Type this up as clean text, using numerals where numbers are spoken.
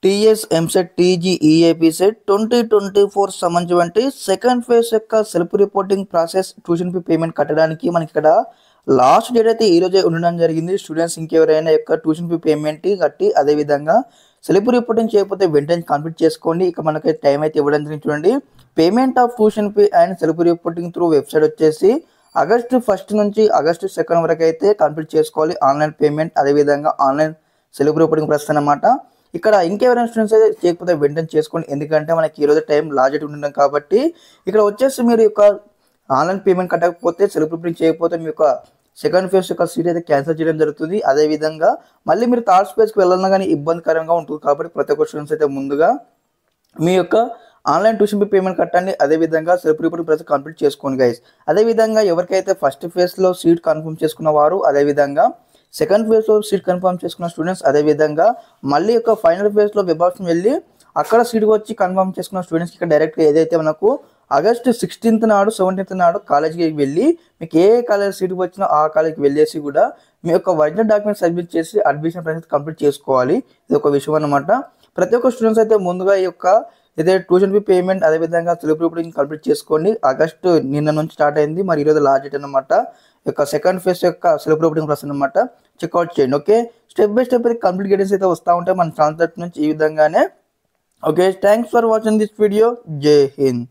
TS EAMCET TG EAP set 2024 సంబంధించి second phase యొక్క self reporting process tuition fee payment కట్టడానికి మనకి ఇక్కడ లాస్ట్ డేట్ అయితే ఈ రోజే ఉండడం జరిగింది. స్టూడెంట్స్ ఇంకెవరైనా యొక్క ట్యూషన్ ఫీ పేమెంట్ కట్టి అదేవిధంగా సెల్ఫ్ రిపోర్టింగ్ చేయకపోతే వెంటనే కంప్లీట్ చేసుకోండి. ఇక మనకి టైం అయితే ఇవ్వడం జరిగింది. చూడండి, payment of tuition fee and self reporting through website వచ్చేసి ఆగస్టు 1 నుంచి ఆగస్టు 2 వరకు అయితే కంప్లీట్ చేసుకోవాలి. ఆన్లైన్ పేమెంట్ అదేవిధంగా ఆన్లైన్ సెల్ఫ్ రిపోర్టింగ్ ప్రాసెస్ అన్నమాట. ఇక్కడ ఇంకెవరైనా స్టూడెంట్స్ అయితే చేయకపోతే వెంటనే చేసుకోండి, ఎందుకంటే మనకి ఈరోజు టైం లాస్ట్ ఉండడం కాబట్టి. ఇక్కడ వచ్చేసి మీరు యొక్క ఆన్లైన్ పేమెంట్ కట్టకపోతే సెల్ఫ్ రిపోర్టింగ్ చేయకపోతే మీ యొక్క సెకండ్ ఫేజ్ యొక్క సీట్ అయితే క్యాన్సిల్ చేయడం జరుగుతుంది. అదేవిధంగా మళ్ళీ మీరు థర్డ్ ఫేజ్కి వెళ్ళాలన్నా కానీ ఇబ్బందికరంగా ఉంటుంది కాబట్టి ప్రతి ఒక్క స్టూడెంట్స్ అయితే ముందుగా మీ యొక్క ఆన్లైన్ ట్యూషన్ ఫీ పేమెంట్ కట్టండి. అదేవిధంగా సెల్ఫ్ రిపోర్టింగ్ ప్రాసెస్ కంప్లీట్ చేసుకోండి గైస్. అదేవిధంగా ఎవరికైతే ఫస్ట్ ఫేజ్లో సీట్ కన్ఫర్మ్ చేసుకున్న వారు, అదేవిధంగా సెకండ్ ఫేజ్లో సీట్ కన్ఫర్మ్ చేసుకున్న స్టూడెంట్స్, అదేవిధంగా మళ్ళీ యొక్క ఫైనల్ ఫేజ్లో వెబ్ ఆప్షన్ వెళ్ళి అక్కడ సీట్ వచ్చి కన్ఫర్మ్ చేసుకున్న స్టూడెంట్స్కి ఇక్కడ డైరెక్ట్గా ఏదైతే మనకు ఆగస్టు 16 నాడు 17 నాడు కాలేజ్కి వెళ్ళి మీకు ఏ కాలేజ్ సీట్ వచ్చినా ఆ కాలేజ్కి వెళ్ళేసి కూడా మీ యొక్క ఒరిజినల్ డాక్యుమెంట్ సబ్మిట్ చేసి అడ్మిషన్ ప్రాసెస్ కంప్లీట్ చేసుకోవాలి. ఇది ఒక విషయం అన్నమాట. ప్రతి ఒక్క స్టూడెంట్స్ అయితే ముందుగా ఈ యొక్క ఏదైతే ట్యూషన్ ఫీ పేమెంట్ అదేవిధంగా సెల్ఫ్ రిపోర్టింగ్ కంప్లీట్ చేసుకోండి. ఆగస్టు నిన్న నుంచి స్టార్ట్ అయింది, మరి ఈరోజు లాస్ట్ డేట్ అనమాట. యొక్క సెకండ్ ఫేజ్ యొక్క సెల్ఫ్ రిపోర్టింగ్ ప్రాసెస్ అనమాట. చెక్అవుట్ చేయండి. ఓకే, స్టెప్ బై స్టెప్ అయితే కంప్లీట్ గైడెన్స్ అయితే వస్తూ ఉంటాయి మన ఛానల్ తరఫు నుంచి ఈ విధంగానే. Okay, thanks for watching this video. జై హింద్.